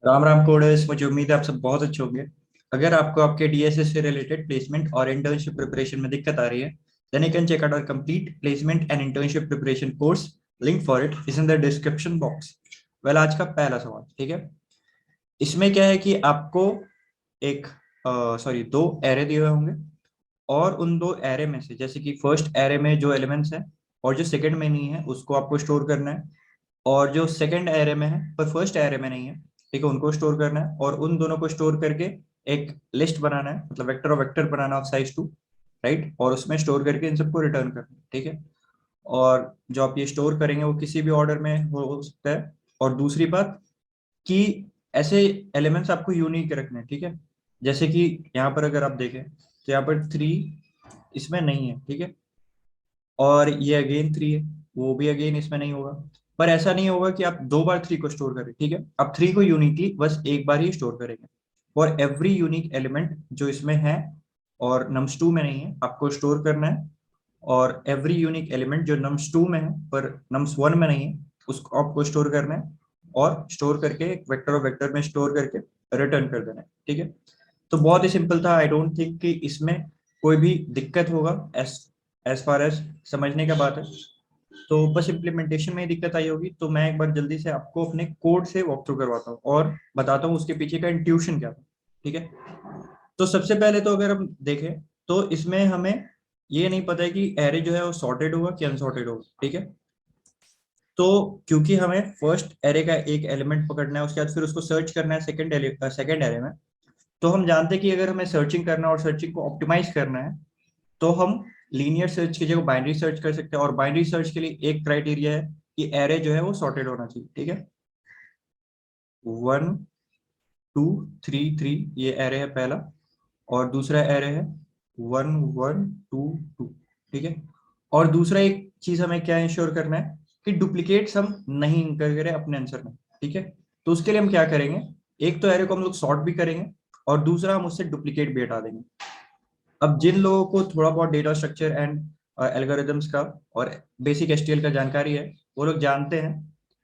राम राम कोडेस। मुझे उम्मीद है आप सब बहुत अच्छे होंगे। अगर आपको आपके डीएसएस से रिलेटेड प्लेसमेंट और इंटर्नशिप प्रिपरेशन में दिक्कत आ रही है, then you can check out our complete placement and internship preparation course. Link for it is in the description box. Well, आज का पहला सवाल, ठीक है। इसमें क्या है कि आपको एक दो एरे दिए हुए होंगे, और उन दो एरे में से जैसे कि फर्स्ट एरे में जो एलिमेंट्स है और जो सेकंड में नहीं है उसको आपको स्टोर करना है, और जो सेकंड एरे में है पर फर्स्ट एरे में नहीं है, ठीक है, उनको स्टोर करना है, और उन दोनों को स्टोर करके एक लिस्ट बनाना है, मतलब vector of vector banana of size 2, right, और उसमें स्टोर करके इन सबको रिटर्न करना है, ठीक है। और जो आप ये स्टोर करेंगे वो किसी भी ऑर्डर में हो सकता है। और दूसरी बात कि ऐसे एलिमेंट्स आपको यूनिक रखने हैं, ठीक है। जैसे कि यहाँ पर अगर आप देखें तो यहाँ पर 3 इसमें नहीं है, ठीक है, और ये अगेन 3 है, वो भी अगेन इसमें नहीं होगा। पर ऐसा नहीं होगा कि आप दो बार 3 को स्टोर करें, ठीक है। आप 3 को यूनिकली बस एक बार ही स्टोर करेंगे। फॉर एवरी यूनिक एलिमेंट जो इसमें है और नम्स 2 में नहीं है, आपको स्टोर करना है। और एवरी यूनिक एलिमेंट जो नम्स 2 में है पर नम्स 1 में नहीं है, उसको आपको स्टोर करना है, और स्टोर करके एक वेक्टर ऑफ वेक्टर में स्टोर करके रिटर्न कर देना है, ठीक है। तो बहुत ही सिंपल था। आई डोंट थिंक कि इसमें कोई भी दिक्कत होगा। एज एज फार एज समझने का बात है, तो बस इम्प्लीमेंटेशन में ही दिक्कत आई होगी। तो मैं एक बार जल्दी से आपको अपने कोड से वॉक थ्रू करवाता हूँ और बताता हूँ उसके पीछे का इंट्यूशन क्या था, ठीक है। तो सबसे पहले तो अगर हम देखें तो इसमें हमें ये नहीं पता है कि एरे जो है वो सॉर्टेड होगा कि अनसॉर्टेड होगा, ठीक है। तो क्योंकि हमें फर्स्ट एरे का एक एलिमेंट पकड़ना है, उसके बाद फिर उसको सर्च करना है सेकंड एरे में, तो हम जानते हैं कि अगर हमें सर्चिंग करना है और सर्चिंग को ऑप्टिमाइज करना है, तो हम लीनियर सर्च की जगह बाइनरी सर्च कर सकते हैं। और बाइनरी सर्च के लिए एक क्राइटेरिया है कि एरे जो है वो सॉर्टेड होना चाहिए, ठीक है। 1 2 3 3 ये एरे है पहला, और दूसरा एरे है 1 1 2 2, ठीक है। और दूसरा एक चीज हमें क्या इंश्योर करना है कि डुप्लीकेट्स हम नहीं कर करें अपने आंसर में, ठीक है। तो उसके लिए हम क्या करेंगे, एक तो एरे को हम लोग सॉर्ट भी करेंगे, और दूसरा हम उससे डुप्लीकेट भी हटा देंगे। अब जिन लोगों को थोड़ा बहुत डेटा स्ट्रक्चर एंड एल्गोरिदम्स का और बेसिक एसटीएल का जानकारी है, वो लोग जानते हैं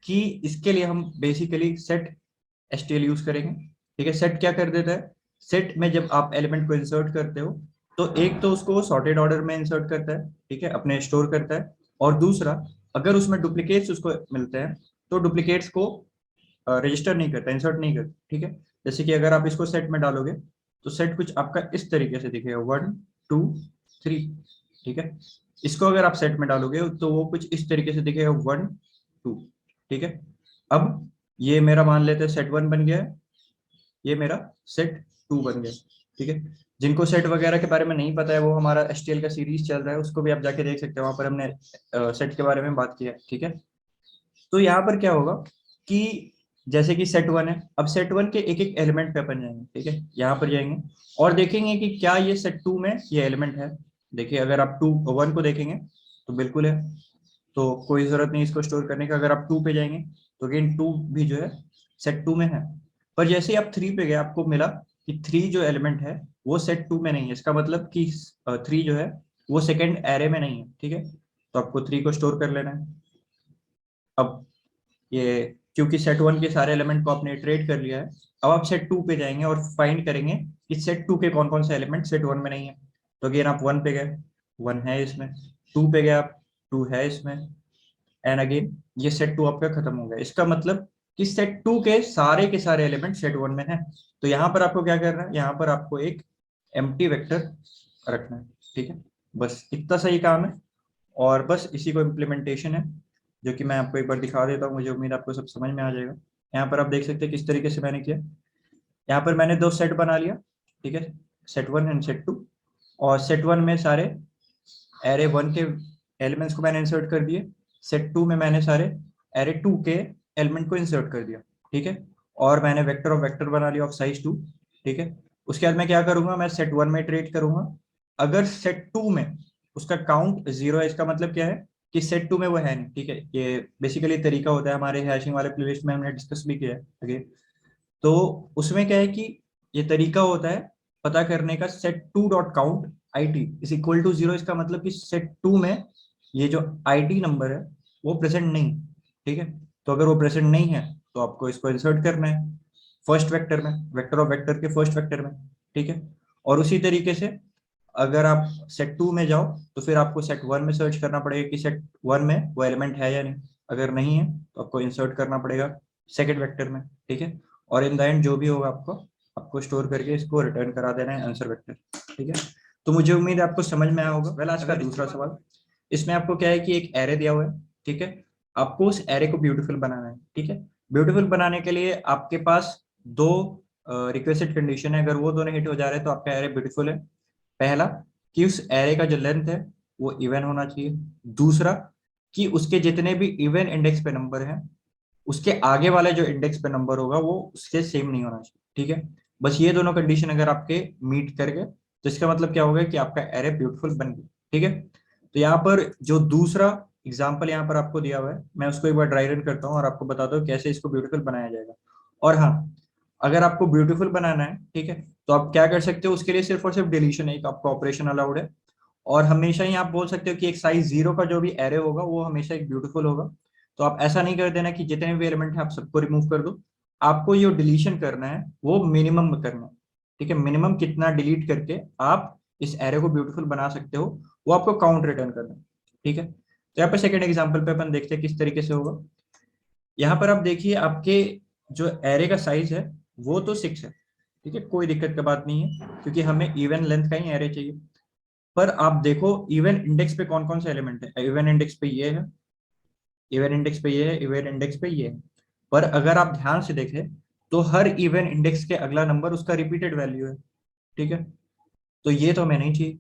कि इसके लिए हम बेसिकली सेट एसटीएल यूज करेंगे, ठीक है। सेट क्या कर देता है, सेट में जब आप एलिमेंट को इंसर्ट करते हो तो एक तो उसको सॉर्टेड ऑर्डर में इंसर्ट करता है, ठीक है, अपने स्टोर करता है। और दूसरा, अगर उसमें डुप्लीकेट्स उसको मिलते हैं तो डुप्लीकेट्स को रजिस्टर नहीं करता, इंसर्ट नहीं करता, ठीक है। जैसे कि अगर आप इसको सेट में डालोगे तो सेट कुछ आपका इस तरीके से दिखेगा, 1 2 3, ठीक है। इसको अगर आप सेट में डालोगे तो वो कुछ इस तरीके से दिखेगा, 1 2, ठीक है। अब ये मेरा मान लेते हैं सेट 1 बन गया है, ये मेरा सेट 2 बन गया, ठीक है। जिनको सेट वगैरह के बारे में नहीं पता है, वो हमारा एसटीएल का सीरीज चल रहा है, उसको भी आप जाके देख सकते हैं, वहां पर हमने सेट के बारे में बात किया है, ठीक है। तो यहाँ पर क्या होगा कि जैसे कि सेट 1 है, अब सेट 1 के एक एक एलिमेंट पे अपन जाएंगे, ठीक है, यहाँ पर जाएंगे और देखेंगे कि क्या ये सेट 2 में ये एलिमेंट है। देखिए, अगर आप 1 को देखेंगे तो बिल्कुल है, तो कोई जरूरत नहीं इसको स्टोर करने का। अगर आप 2 पे जाएंगे तो अगेन 2 भी जो है सेट 2 में है। पर जैसे ही आप 3 पे गए, आपको मिला कि 3 जो एलिमेंट है वो सेट 2 में नहीं है। इसका मतलब कि 3 जो है वो सेकेंड एरे में नहीं है, ठीक है। तो आपको 3 को स्टोर कर लेना है। अब ये क्योंकि सेट 1 के सारे एलिमेंट को आपने इटरेट कर लिया है, अब आप सेट 2 पे जाएंगे और फाइंड करेंगे कि सेट 2 के कौन कौन से एलिमेंट सेट 1 में नहीं है। तो अगेन आप 1 पे गए, 1 है इसमें, 2 पे गए आप, 2 है इसमें, एंड अगेन ये सेट 2 आपका खत्म हो गया। इसका मतलब कि सेट 2 के सारे एलिमेंट सेट 1 में है। तो यहाँ पर आपको क्या करना है, यहाँ पर आपको एक एम्प्टी वेक्टर रखना है, ठीक है। बस इतना सही काम है, और बस इसी को इम्प्लीमेंटेशन है, जो कि मैं आपको एक बार दिखा देता हूँ। मुझे उम्मीद है आपको सब समझ में आ जाएगा। यहाँ पर आप देख सकते हैं किस तरीके से मैंने किया। यहाँ पर मैंने दो सेट बना लिया, ठीक है, सेट 1 एंड सेट 2। और सेट 1 में सारे एरे 1 के एलिमेंट्स को मैंने इंसर्ट कर दिए, सेट 2 में मैंने सारे एरे 2 के एलिमेंट को इंसर्ट कर दिया, ठीक है। और मैंने वेक्टर ऑफ वेक्टर बना लिया ऑफ साइज 2, ठीक है। उसके बाद मैं क्या करूंगा, मैं सेट 1 में ट्रेड करूंगा। अगर सेट 2 में उसका काउंट 0 है, इसका मतलब क्या है कि सेट 2 में वो है नहीं, ठीक है। ये बेसिकली तरीका होता है, हमारे हैशिंग वाले प्लेलिस्ट में हमने डिस्कस भी किया है आगे। तो उसमें क्या है कि ये तरीका होता है पता करने का, set 2 dot count I T is equal to 0। इसका मतलब कि सेट 2 में ये जो आईटी नंबर है वो प्रेजेंट नहीं, ठीक है। तो अगर वो प्रेजेंट नहीं है तो आपको इसको इंसर्ट करना है। फर्स्ट वेक्टर में, वेक्टर ऑफ वेक्टर के फर्स्ट वेक्टर में, ठीक है। और उसी तरीके से अगर आप सेट 2 में जाओ तो फिर आपको सेट 1 में सर्च करना पड़ेगा कि सेट 1 में वो एलिमेंट है या नहीं। अगर नहीं है तो आपको इंसर्ट करना पड़ेगा सेकंड वेक्टर में, ठीक है। और इन द एंड जो भी होगा आपको आपको स्टोर करके इसको रिटर्न करा देना है आंसर वेक्टर, ठीक है। तो मुझे उम्मीद है आपको समझ में आया होगा। वेल, आज का दूसरा सवाल, इसमें आपको क्या है कि एक एरे दिया हुआ है, ठीक है। आपको उस एरे को ब्यूटीफुल बनाना है, ठीक है। ब्यूटीफुल बनाने के लिए आपके पास दो रिक्वेस्टेड कंडीशन है, अगर वो दोनों हिट हो जा रहे हैं तो आपका एरे ब्यूटीफुल है। पहला कि उस एरे का जो लेंथ है वो इवन होना चाहिए। दूसरा कि उसके जितने भी इवन इंडेक्स पे नंबर हैं उसके आगे वाला जो इंडेक्स पे नंबर होगा वो उससे सेम नहीं होना चाहिए, ठीक है। बस ये दोनों कंडीशन अगर आपके मीट कर गए तो इसका मतलब क्या होगा कि आपका एरे ब्यूटीफुल बन गया, ठीक है। तो यहाँ पर जो दूसरा एग्जाम्पल यहाँ पर आपको दिया हुआ है, मैं उसको एक बार ड्राई रन करता हूँ और आपको बताता हूँ कैसे इसको ब्यूटीफुल बनाया जाएगा। और हाँ, अगर आपको ब्यूटीफुल बनाना है, ठीक है, तो आप क्या कर सकते हो, उसके लिए सिर्फ और सिर्फ डिलीशन एक आपका ऑपरेशन अलाउड है। और हमेशा ही आप बोल सकते हो कि एक साइज 0 का जो भी एरे होगा वो हमेशा एक ब्यूटीफुल होगा। तो आप ऐसा नहीं कर देना कि जितने भी एलिमेंट है आप सबको रिमूव कर दो। आपको जो डिलीशन करना है वो मिनिमम में करना है, ठीक है। मिनिमम कितना डिलीट करके आप इस एरे को ब्यूटीफुल बना सकते हो वो आपको काउंट रिटर्न करना है, ठीक है। तो यहाँ पर सेकेंड एग्जाम्पल पे अपन देखते हैं किस तरीके से होगा। यहाँ पर आप देखिए आपके जो एरे का साइज है वो तो 6 है, ठीक है, कोई दिक्कत की बात नहीं है क्योंकि हमें इवन लेंथ का ही एरे चाहिए। पर आप देखो इवन इंडेक्स पे कौन कौन से एलिमेंट है। इवन इंडेक्स पे ये है, इवन इंडेक्स पे ये है, इवन इंडेक्स पे ये है। पर अगर आप ध्यान से देखें तो हर इवन इंडेक्स के अगला नंबर उसका रिपीटेड वैल्यू है, ठीक है। तो ये तो हमें नहीं चाहिए।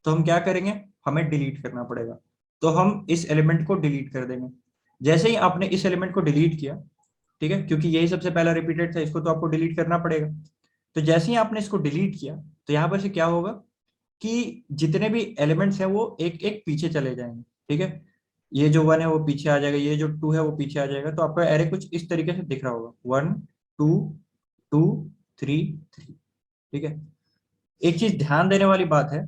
तो हम क्या करेंगे, हमें डिलीट करना पड़ेगा। तो हम इस एलिमेंट को डिलीट कर देंगे। जैसे ही आपने इस एलिमेंट को डिलीट किया, ठीक है, क्योंकि यही सबसे पहला रिपीटेड था, इसको तो आपको डिलीट करना पड़ेगा। तो जैसे ही आपने इसको डिलीट किया तो यहाँ पर से क्या होगा कि जितने भी एलिमेंट्स हैं वो एक एक पीछे चले जाएंगे, ठीक है। ये जो 1 है वो पीछे आ जाएगा, ये जो 2 है वो पीछे आ जाएगा। तो आपका एरे कुछ इस तरीके से दिख रहा होगा, 1 2 2 3 3, ठीक है। एक चीज ध्यान देने वाली बात है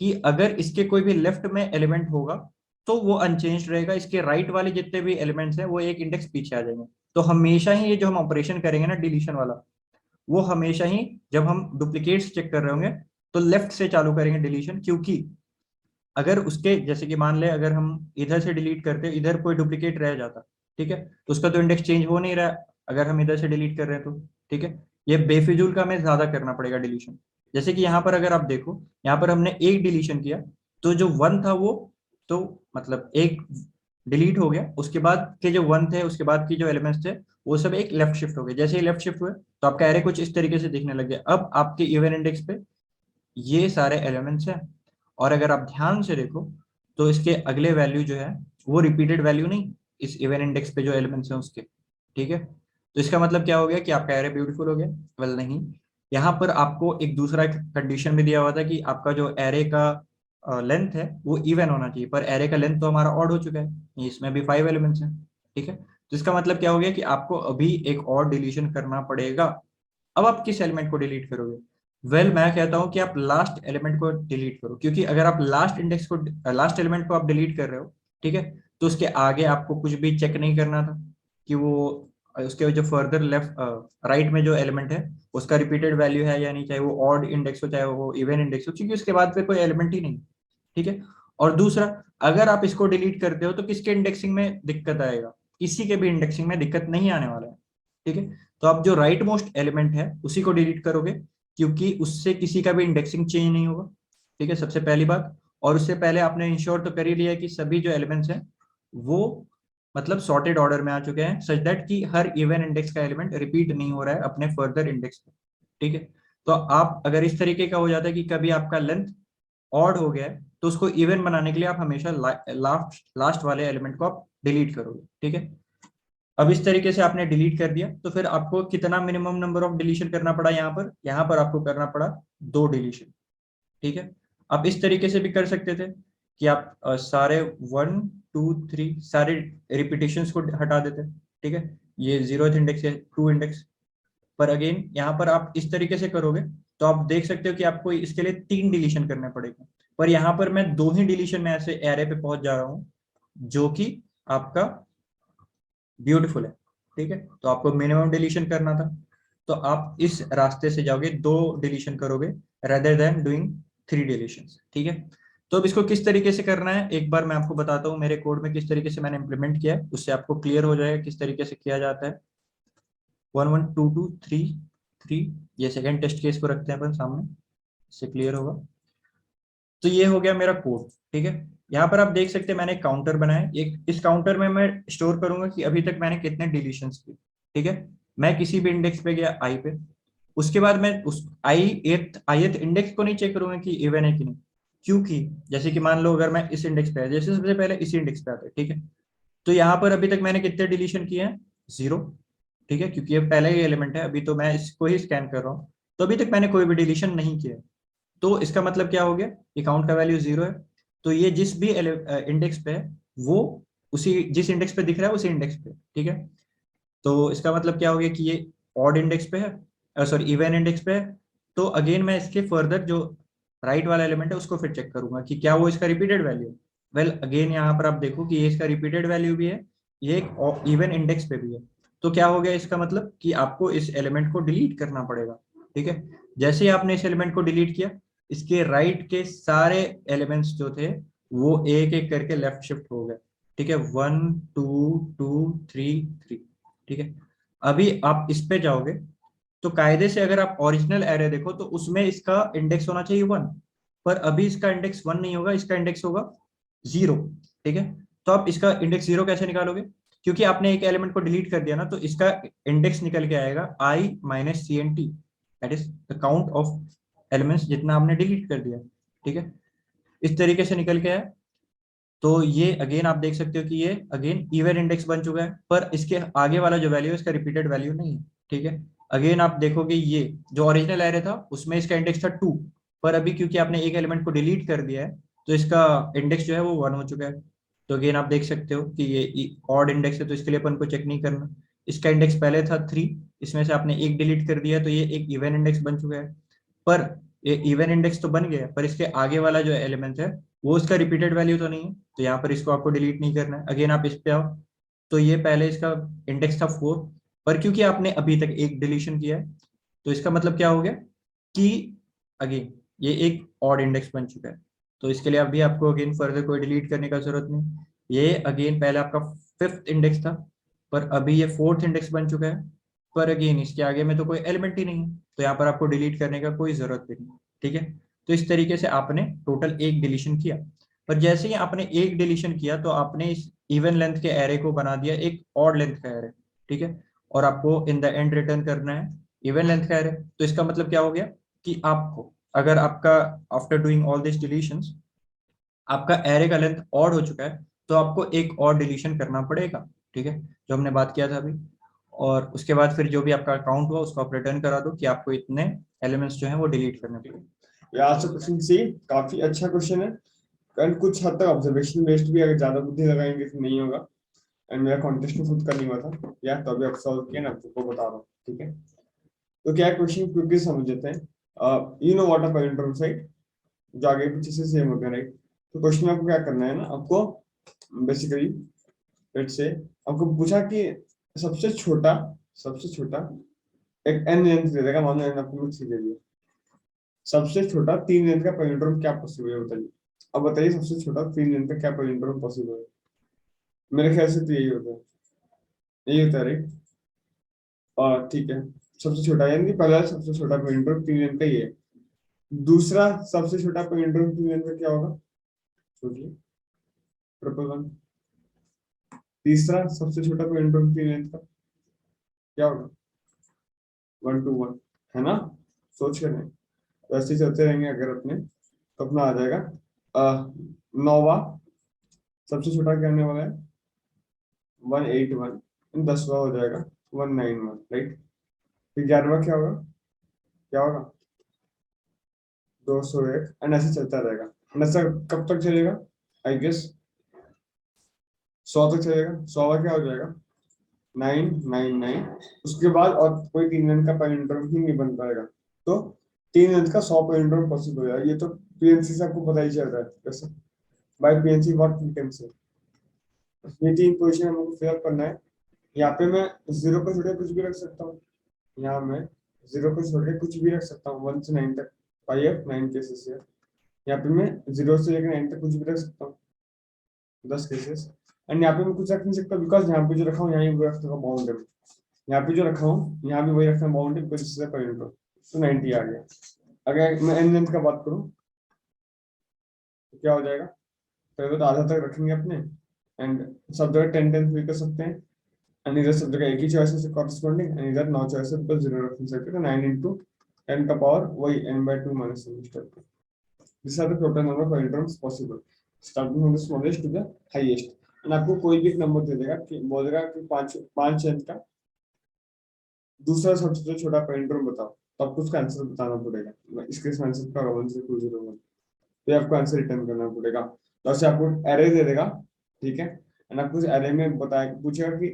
कि अगर इसके कोई भी लेफ्ट में एलिमेंट होगा तो वो अनचेंज रहेगा, इसके राइट वाले जितने भी एलिमेंट्स हैं वो एक इंडेक्स पीछे आ जाएंगे। तो हमेशा ही ये जो हम ऑपरेशन करेंगे ना डिलीशन वाला, वो हमेशा ही जब हम डुप्लीकेट्स चेक कर रहे होंगे तो लेफ्ट से चालू करेंगे डिलीशन। क्योंकि अगर उसके जैसे कि मान ले अगर हम इधर से डिलीट करते इधर कोई डुप्लीकेट रह जाता, ठीक है, तो उसका तो इंडेक्स चेंज हो नहीं रहा अगर हम इधर से डिलीट कर रहे हैं तो, ठीक है। ये बेफिजूल का हमें ज्यादा करना पड़ेगा डिलीशन। जैसे कि यहाँ पर अगर आप देखो, यहाँ पर हमने एक डिलीशन किया तो जो 1 था वो तो मतलब एक डिलीट हो गया, उसके बाद के जो 1 थे उसके बाद की जो एलिमेंट्स थे वो सब एक लेफ्ट शिफ्ट हो गए। जैसे ही लेफ्ट शिफ्ट हुए तो आपका एरे कुछ इस तरीके से दिखने लग गया। अब आपके इवन इंडेक्स पे ये सारे एलिमेंट्स हैं। और अगर आप ध्यान से देखो तो इसके अगले वैल्यू जो है वो रिपीटेड वैल्यू नहीं, इस इवन इंडेक्स पे जो एलिमेंट्स हैं उसके, ठीक है। तो इसका मतलब क्या हो गया कि आपका एरे ब्यूटीफुल हो गया। वेल नहीं, यहाँ पर आपको एक दूसरा कंडीशन भी दिया हुआ था कि आपका जो एरे का लेंथ है वो इवन होना चाहिए, पर एरे का लेंथ तो हमारा ऑड हो चुका है, इसमें भी 5 एलिमेंट्स हैं, ठीक है। तो इसका मतलब क्या हो गया कि आपको अभी एक और डिलीशन करना पड़ेगा। अब आप किस एलिमेंट को डिलीट करोगे? वेल, मैं कहता हूं कि आप लास्ट एलिमेंट को डिलीट करो, क्योंकि अगर आप लास्ट इंडेक्स को लास्ट एलिमेंट को आप डिलीट कर रहे हो, ठीक है, तो उसके आगे आपको कुछ भी चेक नहीं करना था कि वो उसके जो फर्दर लेफ्ट राइट में जो एलिमेंट है उसका रिपीटेड वैल्यू है या नहीं, चाहे वो ऑड इंडेक्स हो चाहे वो इवन इंडेक्स हो, क्योंकि उसके बाद फिर कोई एलिमेंट ही नहीं, ठीक है। और दूसरा, अगर आप इसको डिलीट करते हो तो किसके इंडेक्सिंग में दिक्कत आएगा? किसी के भी इंडेक्सिंग में दिक्कत नहीं आने वाला है, ठीक है। तो आप जो राइट मोस्ट एलिमेंट है उसी को डिलीट करोगे, क्योंकि उससे किसी का भी इंडेक्सिंग चेंज नहीं होगा, ठीक है, सबसे पहली बात। और उससे पहले आपने इंश्योर तो कर ही लिया कि सभी जो एलिमेंट्स हैं वो मतलब सॉर्टेड ऑर्डर में आ चुके हैं, सच दैट कि हर इवन इंडेक्स का एलिमेंट रिपीट नहीं हो रहा है अपने फर्दर इंडेक्स पे, ठीक है। तो आप अगर इस तरीके का हो जाता है कि कभी आपका लेंथ ऑड हो गया है तो उसको इवन बनाने के लिए आप हमेशा लास्ट लास्ट वाले एलिमेंट को आप डिलीट करोगे, ठीक है। अब इस तरीके से आपने डिलीट कर दिया तो फिर आपको कितना मिनिमम नंबर ऑफ डिलीशन करना पड़ा? यहाँ पर आपको करना पड़ा 2 डिलीशन, ठीक है। आप इस तरीके से भी कर सकते थे कि आप सारे 1 2 3 सारे रिपीटेशंस को हटा देते, ठीक है, ये 0th इंडेक्स है 2 इंडेक्स। पर अगेन यहाँ पर आप इस तरीके से करोगे तो आप देख सकते हो कि आपको इसके लिए 3 डिलीशन करने पड़ेगा। पर यहाँ पर मैं 2 ही डिलीशन में ऐसे एरे पे पहुंच जा रहा हूँ जो कि आपका ब्यूटीफुल है, ठीक है। तो आपको मिनिमम डिलीशन करना था, तो आप इस रास्ते से जाओगे, 2 डिलीशन करोगे रेदर देन डूइंग 3 डिलीशंस, ठीक है। तो अब इसको किस तरीके से करना है एक बार मैं आपको बताता हूँ मेरे कोड में किस तरीके से मैंने इंप्लीमेंट किया है, उससे आपको क्लियर हो जाएगा किस तरीके से किया जाता है। 1 1 2 2 3 3, ये सेकेंड टेस्ट केस को रखते हैं अपन सामने, इससे क्लियर होगा। तो ये हो गया मेरा कोड, ठीक है। यहाँ पर आप देख सकते हैं मैंने एक काउंटर बनाया है, एक इस काउंटर में मैं स्टोर करूंगा कि अभी तक मैंने कितने डिलीशंस किए, ठीक है। मैं किसी भी इंडेक्स पे गया आई पे, उसके बाद मैं उस ith इंडेक्स को नहीं चेक करूंगा कि इवन है कि नहीं, क्योंकि जैसे कि मान लो अगर मैं इस इंडेक्स पे जैसे सबसे पहले इसी इंडेक्स पे आता है, ठीक है। तो यहाँ पर अभी तक मैंने कितने डिलीशन किए हैं, 0, ठीक है, क्योंकि ये पहला ही एलिमेंट है, अभी तो मैं इसको ही स्कैन कर रहा हूँ, तो अभी तक मैंने कोई भी डिलीशन नहीं किया है। तो इसका मतलब क्या हो गया, अकाउंट का वैल्यू 0 है, तो ये जिस भी इंडेक्स पे है वो उसी जिस इंडेक्स पे दिख रहा है उसी इंडेक्स पे, ठीक है। तो इसका मतलब क्या हो गया कि ये ऑड इंडेक्स पे है, सॉरी इवन इंडेक्स पे है। तो अगेन मैं इसके फर्दर जो राइट वाला एलिमेंट है उसको फिर चेक करूंगा कि क्या वो इसका रिपीटेड वैल्यू है। वेल अगेन यहाँ पर आप देखो कि ये इसका रिपीटेड वैल्यू भी है, ये एक इवन इंडेक्स पे भी है। तो क्या हो गया इसका मतलब कि आपको इस एलिमेंट को डिलीट करना पड़ेगा, ठीक है। जैसे ही आपने इस एलिमेंट को डिलीट किया, इसके राइट के सारे एलिमेंट्स जो थे वो एक एक करके लेफ्ट शिफ्ट हो गए, ठीक है। 1 2 2 3 3, ठीक है। अभी आप इस पे जाओगे तो कायदे से अगर आप ओरिजिनल एरे देखो तो उसमें इसका इंडेक्स होना चाहिए 1, पर अभी इसका इंडेक्स 1 नहीं होगा, इसका इंडेक्स होगा 0, ठीक है। तो आप इसका इंडेक्स 0 कैसे निकालोगे, क्योंकि आपने एक एलिमेंट को डिलीट कर दिया ना, तो इसका इंडेक्स निकल के आएगा i minus C N T, that is the count of elements जितना आपने डिलीट कर दिया, ठीक है। इस तरीके से निकल के आया। तो ये अगेन आप देख सकते हो कि ये अगेन इवन इंडेक्स बन चुका है, पर इसके आगे वाला जो वैल्यू है इसका रिपीटेड वैल्यू नहीं है, ठीक है। अगेन आप देखोगे ये जो ओरिजिनल एरे था उसमें इसका इंडेक्स था 2, पर अभी क्योंकि आपने एक एलिमेंट को डिलीट कर दिया है तो इसका इंडेक्स जो है वो 1 हो चुका है। तो अगेन आप देख सकते हो कि ये ऑड इंडेक्स है, तो इसके लिए अपन को चेक नहीं करना। इसका इंडेक्स पहले था 3, इसमें से आपने एक डिलीट कर दिया तो ये एक इवन इंडेक्स बन चुका है। पर ये इवन इंडेक्स तो बन गया, पर इसके आगे वाला जो एलिमेंट है वो उसका रिपीटेड वैल्यू तो नहीं है, तो यहाँ पर इसको आपको डिलीट नहीं करना है। अगेन आप इस पे आओ, तो ये पहले इसका इंडेक्स था 4, पर क्योंकि आपने अभी तक एक डिलीशन किया है तो इसका मतलब क्या हो गया कि अगेन ये एक ऑड इंडेक्स बन चुका है। तो इसके लिए अभी आपको अगेन फर्दर कोई डिलीट करने का जरूरत नहीं। ये अगेन पहले आपका 5th इंडेक्स था, पर अभी ये 4th इंडेक्स बन चुका है, पर अगेन इसके आगे में तो कोई एलिमेंट ही नहीं है, तो यहाँ पर आपको डिलीट करने का कोई जरूरत भी नहीं, ठीक है। तो इस तरीके से आपने टोटल एक डिलीशन किया, पर जैसे ही आपने एक डिलीशन किया तो आपने इस इवन लेंथ के एरे को बना दिया एक ऑड लेंथ का एरे, ठीक है। और आपको इन द एंड रिटर्न करना है इवन लेंथ का एरे। तो इसका मतलब क्या हो गया कि आपको अगर आपका after doing all this deletions आपका एरे का लेंथ ऑड हो चुका है तो आपको एक और डिलीशन करना पड़ेगा, ठीक है, जो हमने बात किया था अभी। और उसके बाद फिर जो भी आपका अकाउंट हुआ उसको आप रिटर्न करा दो कि आपको इतने एलिमेंट्स जो हैं वो डिलीट करने पड़ेंगे। यार से क्वेश्चन सी काफी अच्छा क्वेश्चन है, एंड कुछ हद तक ऑब्जर्वेशन बेस्ड भी, अगर ज्यादा बुद्धि लगाएंगे तो नहीं होगा। एंड मेरा कॉन्टेस्ट में खुद का नहीं हुआ था यार, तो अभी आप सॉल्व किया ना, आपको बता रहा हूँ, ठीक है। तो क्या क्वेश्चन क्विकली समझ लेते हैं। You know what a parental site, जो आगे पीछे से सेम होते हैं, राइट। तो क्वेश्चन में आपको क्या करना है ना, आपको बेसिकली लेट्स से आपको पूछा कि सबसे छोटा सबसे छोटा एक एन लेंथ दे देगा, मान लो n आपको मुझसे दे दिया, सबसे छोटा 3 लेंथ का पैलिंड्रोम क्या पॉसिबल है बताइए। अब बताइए सबसे छोटा 3 लेंथ का क्या पैलिंड्रोम पॉसिबल है। मेरे ख्याल से तो यही होता है, यही होता है, राइट। और ठीक है, सबसे छोटा यानी पहला सबसे छोटा पैलिंड्रोम 3 लेंथ का ही है। दूसरा सबसे छोटा पैलिंड्रोम 3 लेंथ का क्या होगा, सोचिए, 111। तीसरा सबसे छोटा पैलिंड्रोम 3 लेंथ का क्या होगा, 121, है ना। सोच कर नहीं, तो ऐसे ही चलते रहेंगे अगर अपने, तो अपना आ जाएगा 9वां सबसे छोटा क्या आने वाला है 181, 10वां हो जाएगा 191, राइट। फिर 11वां क्या होगा, क्या होगा 201, एंड ऐसे चलता रहेगा। एंड ऐसा कब तक चलेगा, आई गेस 100 तक चलेगा। 100वां क्या हो जाएगा 999। उसके बाद और कोई 3 अंक का पैलिंड्रोम ही नहीं बन पाएगा, तो 3 अंक का 100 पैलिंड्रोम पॉसिबल है। ये तो पीएनसी से आपको पता ही चल रहा है वैसे, by PNC what we can say. ये 3 पोजीशन हमको फिल अप करना है। यहाँ पे मैं 0 को छोड़े कुछ भी रख सकता हूँ, यहाँ मैं 0 को छोड़ के कुछ भी रख सकता हूँ 1 से 9 तक, 5 9 केसेस है। यहाँ पे मैं 0 से लेकर 9 तक कुछ भी रख सकता हूँ, 10 केसेस। एंड यहाँ पे मैं कुछ रख नहीं सकता बिकॉज यहाँ पे जो रखा हूँ यहाँ भी रखने का बाउंड है, यहाँ पे जो रखा हूँ यहाँ भी वही रखना बाउंड है बिकॉज इससे पॉइंट हो, तो 90 आ गया। अगर मैं एन लेंथ का बात करूँ तो क्या हो जाएगा, पहले तो आधा तक रखेंगे अपने, एंड सब जगह 10 10 फ्री कर सकते हैं, एंड इधर सब जगह एक ही चॉइस है कॉरेस्पॉन्डिंग, एंड इधर 9 चॉइस है बिकॉज 0 रख नहीं सकते, तो 9 into 10 का पावर वही n/2 minus n step. This are the total number of pointers possible starting from the smallest to the highest. And आपको कोई भी एक नंबर दे देगा कि बोलेगा कि 5 अंक का दूसरा सबसे छोटा पॉइंटर बताओ, तो आपको उसका आंसर बताना पड़ेगा। इसके आंसर का 1 से 201, तो आपको आंसर रिटर्न करना पड़ेगा। तो ऐसे आपको एरे दे देगा, ठीक है, एंड आपको उस एरे में बताया पूछेगा कि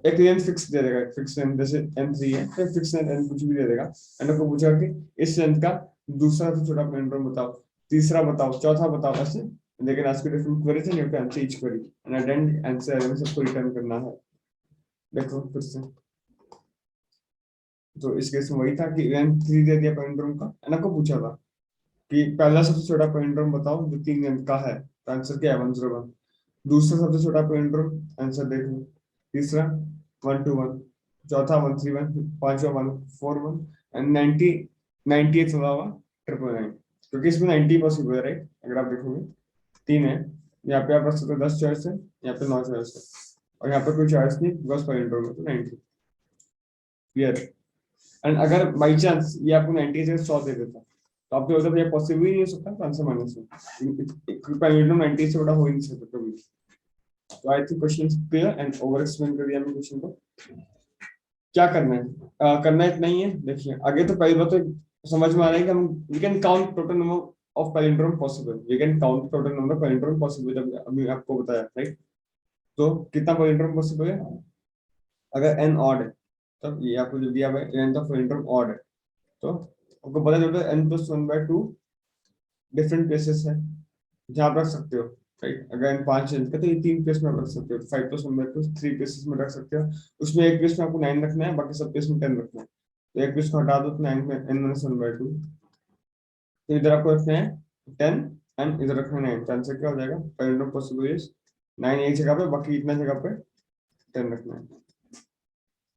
एक लेंथ फिक्स दे देगा, फिक्स लेंथ जैसे n3 है तो फिक्स लेंथ n कुछ भी दे देगा, एंड आपको पूछेगा कि इस लेंथ का दूसरा सबसे छोटा पॉइंटर बताओ, तीसरा बताओ, चौथा बताओ, ऐसे। लेकिन आज के डिफरेंट क्वेरीज हैं, you can answer each query and at end answer array में सबको रिटर्न करना है। देखो फिर से, तो इस केस में वही था कि लेंथ 3 दे दिया पॉइंटर का, एंड आपको पूछा था कि पहला सबसे छोटा पॉइंटर बताओ जो 3 लेंथ का है, तो आंसर क्या है 101। दूसरा सबसे छोटा पॉइंटर आंसर देख लो, तीसरा 121, चौथा 131, पांचवा 141 एंड 90 98 अलावा 999, क्योंकि इसमें 90 पॉसिबल है, राइट। अगर आप देखोगे 3 है, यहाँ पे आप रख सकते हो 10 चॉइस है, यहाँ पे 9 चॉइस है, और यहाँ पे कोई चॉइस नहीं बिकॉज पॉइंटर में तो 90 क्लियर। एंड अगर बाई चांस ये आपको 90 से 100 दे देता तो आपको होता भैया पॉसिबल ही नहीं हो सकता, तो आंसर माइनस है, 90 से बड़ा हो ही नहीं सकता कभी। तो I think question clear and over explain कर दिया मैंने क्वेश्चन को। क्या करना है, करना इतना ही है। देखिए आगे तो पहली बात तो समझ में आ रहा है कि हम we can count total number of palindrome possible, we can count total number of palindrome possible, जब अभी आपको बताया, राइट। तो कितना पैलिंड्रोम पॉसिबल है, अगर n ऑड है तब ये आपको जो दिया हुआ है n ऑफ पैलिंड्रोम ऑड है, तो आपको पता चलता है n+1/2 डिफरेंट प्लेसेस है जहां आप रख सकते हो, राइट। अगर n 5 है तो ये 3 प्लेस में रख सकते हो, 5+1/2 3 प्लेसेस में रख सकते हो। उसमें एक प्लेस में आपको 9 रखना है, बाकी सब प्लेस में 10 रखना है, तो एक प्लेस को हटा दो तो 9 में n-1/2, तो इधर आपको रखना है 10 एंड इधर रखना है 9, तो आंसर क्या हो जाएगा, पैलिंड्रोम पॉसिबल इज 9 एक जगह पे, बाकी इतना जगह पे 10 रखना है।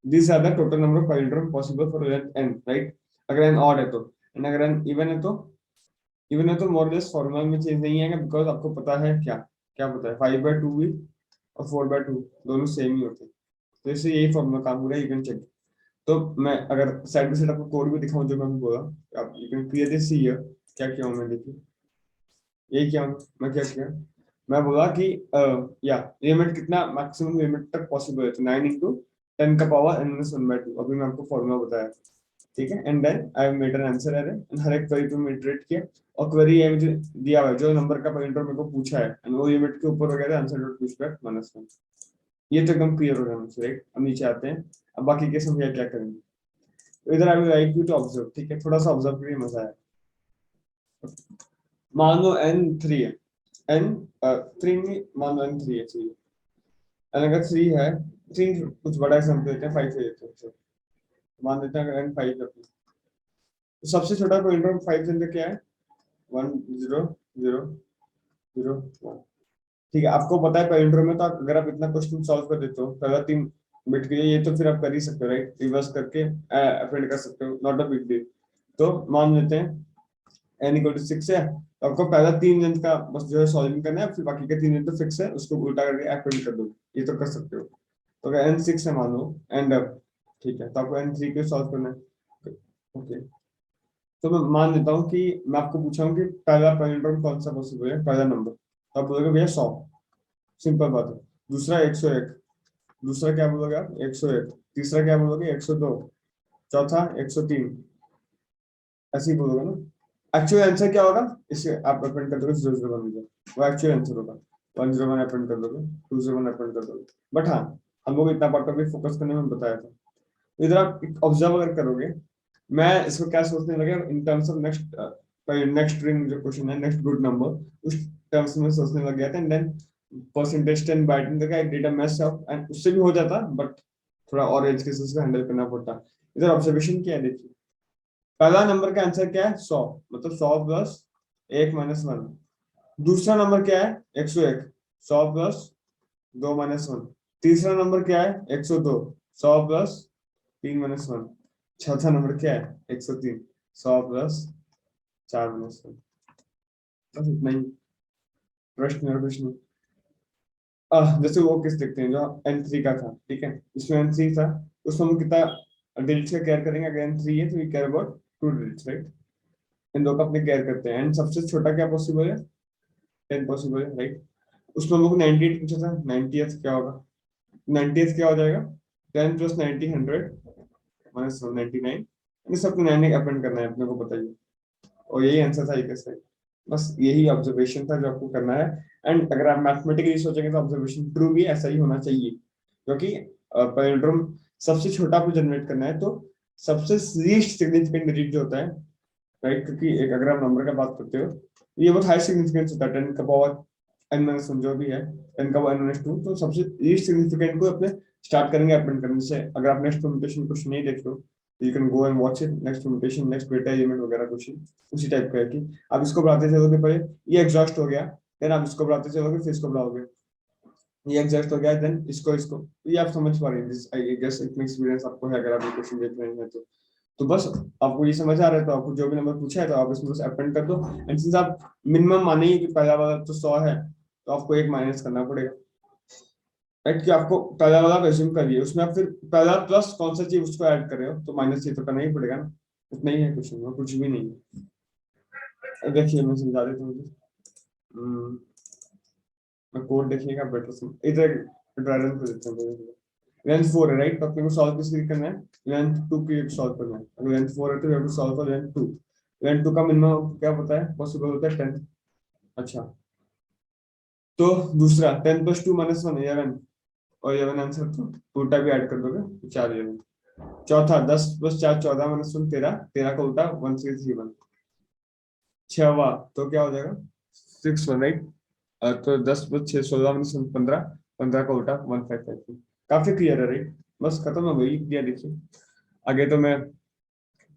These are the total number of palindrome possible for length n, right? अगर n odd है तो, and अगर n even है तो more or less फॉर्मूला में चेंज नहीं आएगा बिकॉज आपको पता है क्या क्या पता है, 5/2 भी और 4/2 दोनों सेम ही होते हैं, तो इससे यही फॉर्मूला काम हो रहा है, यू कैन चेक। तो मैं अगर साइड बाय साइड आपको कोड भी दिखाऊं जो मैंने बोला, आप you can clearly see here क्या किया हूं मैं, देखिए ये क्या मैं क्या किया, मैं बोला कि या लिमिट कितना मैक्सिमम लिमिट तक पॉसिबल है, तो 9 into 10 का पावर n-1/2, अभी मैं आपको फॉर्मूला बताया, ठीक है। And then I have made an answer array, हर एक क्वेरी पे मैं इटरेट किया, और क्वेरी ये मुझे दिया हुआ है जो नंबर का पॉइंटर मेरे को पूछा है, एंड वो लिमिट के ऊपर वगैरह आंसर डॉट पुशबैक -1। ये तो एकदम क्लियर हो गया मुझे, राइट। अब नीचे आते हैं, अब बाकी केस में क्या करेंगे, तो इधर I will like you to observe, ठीक है, थोड़ा सा ऑब्जर्व करिए, मजा आया। मान लो n3 है, n3 में मान लो n3 है, चाहिए, अगर 3 है, 3 कुछ बड़ा एग्जांपल देते हैं, 5 ले लेते हैं, मान लेते हैं अगर n5 है, तो सबसे छोटा पॉइंटर 5 से अंदर क्या है 1 0 0 0 1, ठीक है। आपको पता है पॉइंटर में, तो अगर आप इतना क्वेश्चन सॉल्व कर देते हो पहला 3 बिट के लिए, ये तो फिर आप कर ही सकते हो, राइट, रिवर्स करके अप्रेंड कर सकते हो, नॉट अ बिग डील। तो मान लेते हैं n = 6 है, तो आपको पहला 3 लेंथ का बस जो है सॉल्विंग करना है, फिर बाकी के 3 लेंथ तो फिक्स है, उसको उल्टा करके अप्रेंड कर दो, ये तो कर सकते हो। तो अगर n6 है मान लो एंड अप, ठीक है, तो आपको n3 के सॉल्व करना है, ओके। तो मैं मान लेता हूँ कि मैं आपको पूछा हूँ कि पहला पैलिंड्रोम कौन सा पॉसिबल है, पहला नंबर, तो आप बोलोगे भैया 100, सिंपल बात है। दूसरा 101, दूसरा क्या बोलोगे आप 101, तीसरा क्या बोलोगे 102, चौथा 103, ऐसे ही बोलोगे ना। एक्चुअल आंसर क्या होगा, इसे आप अपेंड कर दोगे 001 में, वो एक्चुअल आंसर होगा, 101 अपेंड कर दोगे, 201 अपेंड कर दोगे। बट हाँ, हम लोग इतना पार्ट पे फोकस करने में बताया था। तो इधर आप ऑब्जर्व अगर करोगे, मैं इसको क्या सोचने लगा in terms of next next ring जो क्वेश्चन है, नेक्स्ट गुड नंबर, उस टर्म्स में सोचने लग गया था, एंड देन परसेंटेज 10 बाइटिंग का एक डेटा मैच ऑफ, एंड उससे भी हो जाता, बट थोड़ा और एज केसेस को हैंडल करना पड़ता। इधर ऑब्जर्वेशन क्या है देखिए, पहला नंबर का आंसर क्या है 100, मतलब 100 प्लस 1 माइनस 1। दूसरा नंबर क्या है 101, 100 प्लस 2 माइनस 1। तीसरा नंबर क्या है 102, 100 प्लस 3 माइनस 1। चौथा नंबर क्या है 103, 100 प्लस 4 माइनस 1। बस इतना ही प्रश्न और प्रश्न। जैसे वो किस देखते हैं जो N3 का था, ठीक है, इसमें N3 था, उसमें हम कितना डिजिट्स का केयर करेंगे, अगर N3 है तो we care about 2 digits, right. इन दो का अपने केयर करते हैं। एंड सबसे छोटा क्या पॉसिबल है, 10 पॉसिबल है, राइट। उसमें हम लोग 98 पूछा था, 90th क्या होगा, 90th क्या हो जाएगा 10 प्लस 90 100 माइनस 99, इन सबको 9 अपेंड करना है अपने को, बताइए। और यही आंसर था एक सही, बस यही ऑब्जर्वेशन था जो आपको करना है। एंड अगर आप मैथमेटिकली सोचेंगे तो ऑब्जर्वेशन ट्रू भी ऐसा ही होना चाहिए, क्योंकि पैलिंड्रोम सबसे छोटा आपको जनरेट करना है, तो सबसे लीस्ट सिग्निफिकेंट डिजिट जो होता है, राइट, क्योंकि एक अगर आप नंबर का बात करते हो, ये बहुत हाई सिग्निफिकेंस होता है, 10 का पावर n माइनस 1 जो भी है, 10 का पावर n माइनस 2, तो सबसे लीस्ट सिग्निफिकेंट को अपने स्टार्ट करेंगे अपेंड करने से। अगर आप नेक्स्ट परम्यूटेशन क्वेश्चन नहीं देख लो, you can go and watch it, next permutation, next beta element वगैरह क्वेश्चन उसी टाइप का है कि आप इसको बढ़ाते चलोगे, पहले ये एग्जॉस्ट हो गया, देन आप इसको बढ़ाते चलोगे, फिर इसको बढ़ाओगे, ये एग्जॉस्ट हो गया, देन इसको इसको, ये आप समझ पा रहे हैं, आई गेस इतना एक्सपीरियंस आपको है अगर आप ये क्वेश्चन देख रहे हैं तो बस आपको ये समझ आ रहा है, तो आपको जो भी नंबर पूछा है तो आप इसमें बस अपेंड कर दो। एंड सिंस आप मिनिमम माने ही कि पहला वाला तो 100 है, तो आपको एक माइनस करना पड़ेगा, राइट, कि आपको पहला वाला आप एज्यूम करिए, उसमें आप फिर पहला प्लस कौन सा चीज उसको ऐड कर रहे हो, तो माइनस ये तो करना ही पड़ेगा ना, उतना ही है क्वेश्चन में, कुछ भी नहीं है। देखिए मैं समझा देता हूँ, मैं कोड देखिएगा बेटर समझ, इधर ड्राइवर को देता हूँ। लेंथ 4 है, राइट, तो अपने को सॉल्व किसके लिए करना है, लेंथ 2 के लिए सॉल्व करना है। अगर लेंथ 4 है तो we have to solve for length 2। Length 2 का मिनिमम क्या पता है, पॉसिबल होता है 10। अच्छा, तो दूसरा 10 प्लस 2 माइनस 1 11, और 11 आंसर तो उल्टा भी ऐड कर दोगे तो 4 11। चौथा 10 प्लस 4 14 माइनस 1 13, 13 का उल्टा 1 6 3 1। छवा तो क्या हो जाएगा 6 1, राइट, तो 10 प्लस 6 16 माइनस 15, 15 का उल्टा 1 5 5 3। काफी क्लियर है, राइट, बस खत्म हो गई दिया। देखिए आगे तो मैं,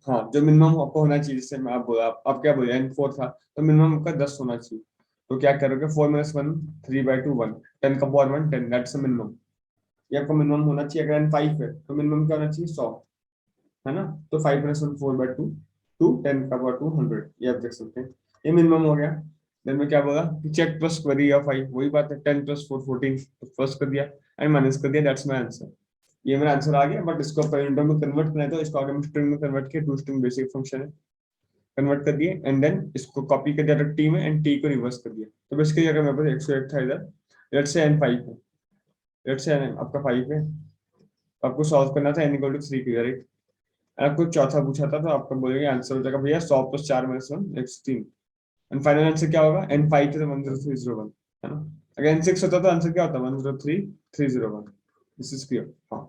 हाँ, जो मिनिमम आपको होना चाहिए, जैसे मैं आप बोला, आप क्या बोले N4 था, तो मिनिमम आपका 10 होना चाहिए, तो क्या करोगे 4 माइनस 1 3/2 1, 10 का पावर 1 10, दैट्स मिनिमम, ये आपका मिनिमम होना चाहिए। अगर N5 है तो मिनिमम क्या होना चाहिए 100, है ना, तो 5 माइनस 1 4/2 2, 10 का पावर 2 100, ये आप देख सकते हैं, ये मिनिमम हो गया। देन मैं क्या बोला कि चेक प्लस क्वेरी ऑफ 5, वही बात है, 10 प्लस 4 14, तो प्लस कर दिया एंड माइनस कर दिया, दैट्स माय आंसर। ये मेरा आंसर आ गया, बट इसको पैरामीटर में कन्वर्ट करना है, तो इसको आगे हम स्ट्रिंग में कन्वर्ट किया, टू स्ट्रिंग बेसिक फंक्शन है, कन्वर्ट कर दिए एंड देन इसको कॉपी कर दिया टी में एंड टी को रिवर्स कर दिया। तो बेसिकली अगर मेरे पास 101 था इधर, लेट्स से n5 है, लेट्स से आपका 5 है, तो आपको सॉल्व करना था n इक्वल टू 3 के, राइट। आपको चौथा पूछा था तो आपका बोलेंगे आंसर हो जाएगा भैया 100 plus 4 minus 1 16, and final answer क्या होगा n5 तो 10301, है ना। अगर n6 होता तो आंसर क्या होता 103301। This is clear. हाँ,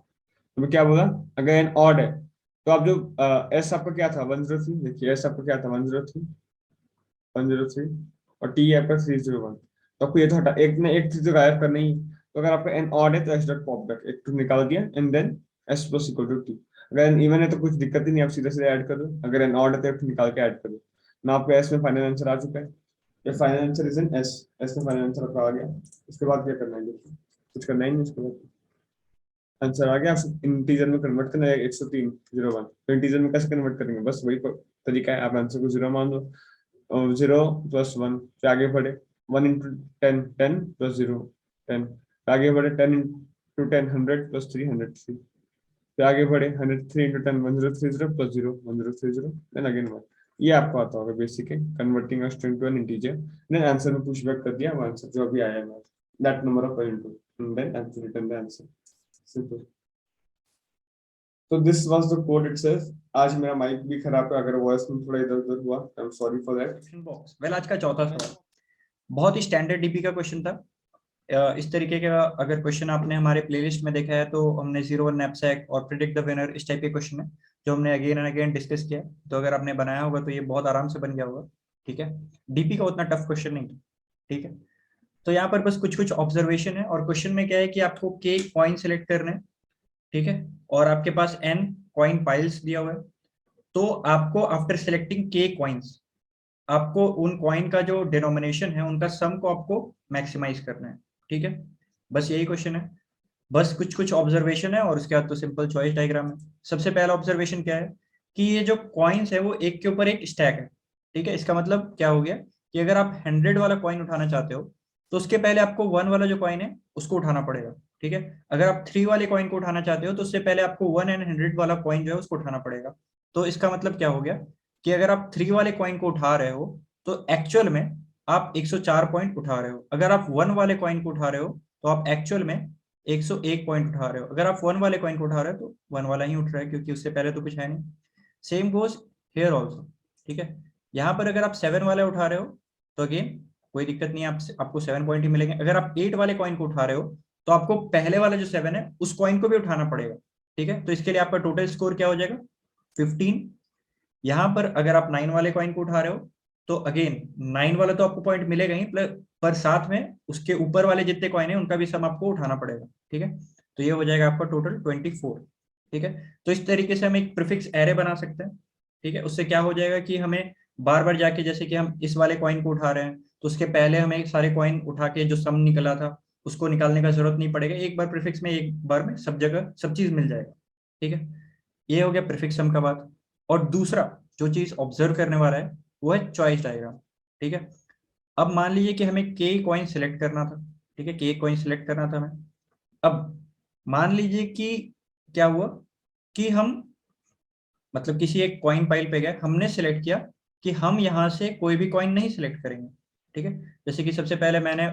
तो मैं क्या बोला, अगर n ऑड है तो आप जो s आपका क्या था 103, देखिए s आपका क्या था 103 और t आपका 301, तो आपको ये तो हटा, एक ने एक चीज गायब करना ही, तो अगर आपका n ऑड है तो s डॉट पॉप बैक, एक टू निकाल दिया and then s plus equal to t। अगर n इवन है तो कुछ दिक्कत ही नहीं, आप सीधे सीधे ऐड कर दो, अगर n ऑड है तो एक निकाल के ऐड कर दो ना। आपको s में फाइनल आंसर आ चुका है, ये final answer is in s में फाइनल आंसर आपका आ गया। उसके बाद क्या करना है, देखिए कुछ करना ही नहीं, उसके बाद आंसर आ गया। आप इंटीजर में कन्वर्ट करना है 103 01, तो इंटीजर में कैसे कन्वर्ट करेंगे, बस वही तरीका है, आप आंसर को 0 मान लो, 0 प्लस 1 फिर आगे बढ़े 1 इंटू 10 10 प्लस 0 10, आगे बढ़े 10 इंटू 10 100 प्लस 3 103, फिर आगे बढ़े 103 इंटू 10 1030 प्लस 0 1030, देन अगेन 1। ये आपको आता होगा बेसिक है, converting a string to an integer, then answer में पुश बैक कर दिया, वो आंसर जो अभी आया है that number of into, then answer return the answer, simple. तो this was the code itself. आज मेरा माइक भी खराब है, अगर वॉइस में थोड़ा इधर उधर हुआ, I am sorry for that. Question box well, आज का चौथा सवाल बहुत ही स्टैंडर्ड डीपी का क्वेश्चन था। इस तरीके का अगर क्वेश्चन आपने हमारे प्लेलिस्ट में देखा है तो हमने 01 नैपसैक और प्रिडिक्ट द विनर, इस टाइप के क्वेश्चन है जो हमने अगेन एंड अगेन डिस्कस किया। तो अगर आपने बनाया होगा तो ये बहुत आराम से बन गया होगा, ठीक है। डीपी का उतना टफ क्वेश्चन नहीं था, ठीक है। तो यहाँ पर बस कुछ कुछ ऑब्जर्वेशन है, और क्वेश्चन में क्या है कि आपको के पॉइंट सेलेक्ट करने हैं, ठीक है, और आपके पास n कॉइन पाइल्स दिया हुआ है, तो आपको आफ्टर सेलेक्टिंग के कॉइन्स, आपको उन कॉइन का जो डिनोमिनेशन है उनका सम को आपको मैक्सिमाइज करना है। ठीक है, बस यही क्वेश्चन है। बस कुछ कुछ ऑब्जर्वेशन है और उसके बाद तो सिंपल चॉइस डायग्राम है। सबसे पहला ऑब्जर्वेशन क्या है कि ये जो कॉइन्स है वो एक के ऊपर एक स्टैक है। ठीक है, इसका मतलब क्या हो गया कि अगर आप 100 वाला कॉइन उठाना चाहते हो तो उसके पहले आपको 1 वाला जो कॉइन है उसको उठाना पड़ेगा। ठीक है, अगर आप 3 वाले कॉइन को उठाना चाहते हो तो उससे पहले आपको 1 एंड 100 वाला कॉइन जो है उसको उठाना पड़ेगा। तो इसका मतलब क्या हो गया कि अगर आप 3 वाले कॉइन को उठा रहे हो तो एक्चुअल में आप 104 पॉइंट उठा रहे हो। अगर आप 1 वाले कॉइन को उठा रहे हो तो आप एक्चुअल में 101 पॉइंट उठा रहे हो। अगर आप 1 वाले कॉइन को उठा रहे हो तो 1 वाला ही उठ रहा है, क्योंकि उससे पहले तो कुछ है नहीं। Same goes here also. ठीक है, यहाँ पर अगर आप 7 वाले उठा रहे हो तो अगेन कोई दिक्कत नहीं है, आपको 7 पॉइंट ही मिलेंगे। अगर आप 8 वाले कॉइन को उठा रहे हो तो आपको पहले वाला जो 7 है उस कॉइन को भी उठाना पड़ेगा। ठीक है, तो इसके लिए आपका टोटल स्कोर क्या हो जाएगा 15। यहाँ पर अगर आप 9 वाले कॉइन को उठा रहे हो तो अगेन 9 वाला तो आपको पॉइंट मिलेगा ही, प्लस पर साथ में उसके ऊपर वाले जितने कॉइन है उनका भी सम आपको उठाना पड़ेगा। ठीक है, तो ये हो जाएगा आपका टोटल 24। ठीक है, तो इस तरीके से हम एक प्रीफिक्स एरे बना सकते हैं। ठीक है, उससे क्या हो जाएगा कि हमें बार बार जाके, जैसे कि हम इस वाले कॉइन को उठा रहे हैं तो उसके पहले हमें सारे कॉइन उठा के जो सम निकला था उसको निकालने का जरूरत नहीं पड़ेगा। एक बार प्रीफिक्स में एक बार में सब जगह सब चीज मिल जाएगा। ठीक है, ये हो गया प्रीफिक्स सम का बात। और दूसरा जो चीज ऑब्जर्व करने वाला है वो है चॉइस डायग्राम। ठीक है, अब मान लीजिए कि हमें के कॉइन सिलेक्ट करना था। ठीक है, के कॉइन सिलेक्ट करना था हमें। अब मान लीजिए कि क्या हुआ कि हम मतलब किसी एक कॉइन पाइल पे गए, हमने सिलेक्ट किया कि हम यहाँ से कोई भी कॉइन नहीं सिलेक्ट करेंगे। ठीक है, जैसे कि सबसे पहले मैंने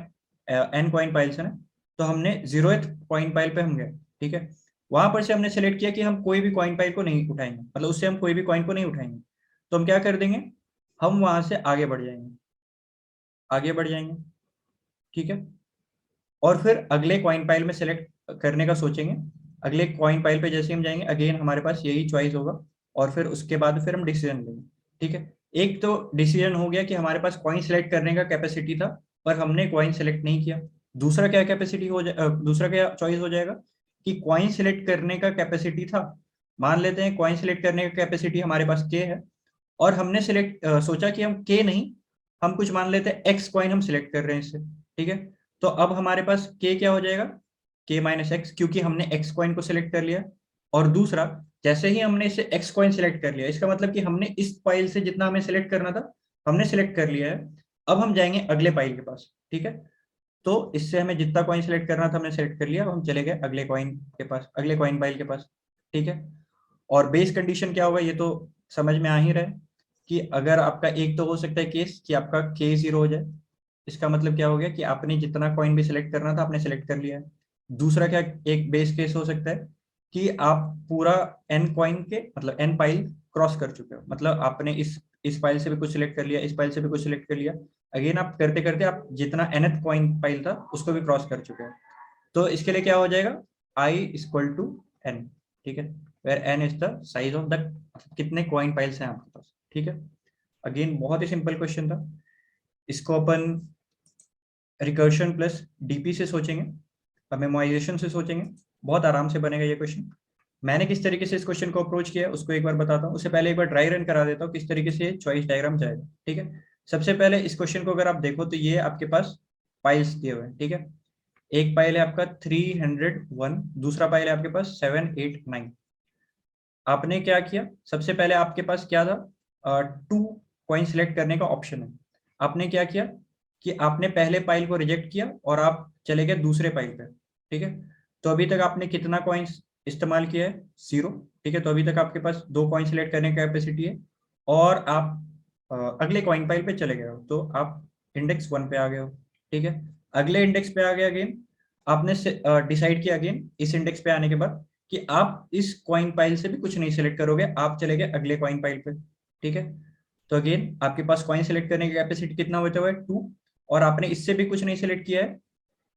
एन कॉइन पाइल से ना, तो हमने 0th कॉइन पाइल पे हम गए। ठीक है, वहां पर से हमने सेलेक्ट किया कि हम कोई भी कॉइन पाइल को नहीं उठाएंगे, मतलब उससे हम कोई भी कॉइन को नहीं उठाएंगे। तो हम क्या कर देंगे, हम वहां से आगे बढ़ जाएंगे, आगे बढ़ जाएंगे। ठीक है, और फिर अगले कॉइन पाइल में सेलेक्ट करने का सोचेंगे। अगले कॉइन पाइल पे जैसे हम जाएंगे अगेन हमारे पास यही चॉइस होगा, और फिर उसके बाद फिर हम डिसीजन लेंगे। ठीक है, एक तो डिसीजन हो गया कि हमारे पास कॉइन सेलेक्ट करने का कैपेसिटी था पर हमने कॉइन सेलेक्ट नहीं किया। दूसरा क्या कैपेसिटी हो जाए, दूसरा क्या चॉइस हो जाएगा कि कॉइन सेलेक्ट करने का कैपेसिटी था। मान लेते हैं कॉइन सेलेक्ट करने का कैपेसिटी हमारे पास के है, और हमने सिलेक्ट सोचा कि हम के नहीं, हम कुछ मान लेते हैं एक्स कॉइन हम सिलेक्ट कर रहे हैं इससे। ठीक है, तो अब हमारे पास के क्या हो जाएगा, के माइनस एक्स, क्योंकि हमने एक्स कॉइन को सिलेक्ट कर लिया। और दूसरा, जैसे ही हमने इसे एक्स कॉइन सिलेक्ट कर लिया, इसका मतलब कि हमने इस पाइल से जितना हमें सिलेक्ट करना था हमने सिलेक्ट कर लिया है। अब हम जाएंगे अगले पाइल के पास। ठीक है, तो इससे हमें जितना कॉइन सिलेक्ट करना था हमने सिलेक्ट कर लिया, अब हम चले गए अगले कॉइन के पास, अगले कॉइन पाइल के पास। ठीक है, और बेस कंडीशन क्या होगा ये तो समझ में आ ही रहा है कि अगर आपका एक तो हो सकता है केस कि आपका के 0 हो जाए, इसका मतलब क्या हो गया कि आपने जितना कॉइन भी सिलेक्ट करना था आपने सिलेक्ट कर लिया है। दूसरा क्या एक बेस केस हो सकता है कि आप पूरा एन कॉइन के मतलब एन पाइल क्रॉस कर चुके हो, मतलब आपने इस पाइल से भी कुछ सिलेक्ट कर लिया, इस पाइल से भी कुछ सिलेक्ट कर लिया। अगेन आप करते करते आप जितना nth कॉइन पाइल था उसको भी क्रॉस कर चुके हो। तो इसके लिए क्या हो जाएगा, i इक्वल टू एन। ठीक है, where N is the size of the, कितने कॉइन पाइल्स हैं आपके पास। ठीक है, अगेन बहुत ही सिंपल क्वेश्चन था। इसको अपन रिकर्शन प्लस डीपी से सोचेंगे और मेमोराइजेशन से सोचेंगे, बहुत आराम से बनेगा ये क्वेश्चन। मैंने किस तरीके से इस क्वेश्चन को अप्रोच किया उसको एक बार बताता हूँ। उससे पहले एक बार ड्राई रन करा देता हूँ किस तरीके से चॉइस डायग्राम जाएगा। ठीक है, सबसे पहले इस क्वेश्चन को अगर आप देखो तो ये आपके पास पाइल्स दिए हुए हैं। ठीक है, एक पाइल है आपका 301, दूसरा पाइल है आपके पास 789। आपने क्या किया, सबसे पहले आपके पास क्या था, 2 कॉइन सिलेक्ट करने का ऑप्शन है। आपने क्या किया कि आपने पहले पाइल को रिजेक्ट किया और आप चले गए दूसरे पाइल पे। ठीक है, तो अभी तक आपने कितना कॉइन्स इस्तेमाल किया है, 0। ठीक है, तो अभी तक आपके पास 2 कॉइन सिलेक्ट करने का कैपेसिटी है, और आप अगले कॉइन पाइल पे चले गए हो तो आप इंडेक्स 1 पे आ गए हो। ठीक है, अगले इंडेक्स पे आ गए अगेन, आपने डिसाइड किया अगेन इस इंडेक्स पे आने के बाद कि आप इस कॉइन पाइल से भी कुछ नहीं सिलेक्ट करोगे, आप चले गए अगले कॉइन पाइल पे। ठीक है, तो अगेन आपके पास कॉइन सिलेक्ट करने की कैपेसिटी कितना होता हुआ है 2, और आपने इससे भी कुछ नहीं सिलेक्ट किया है,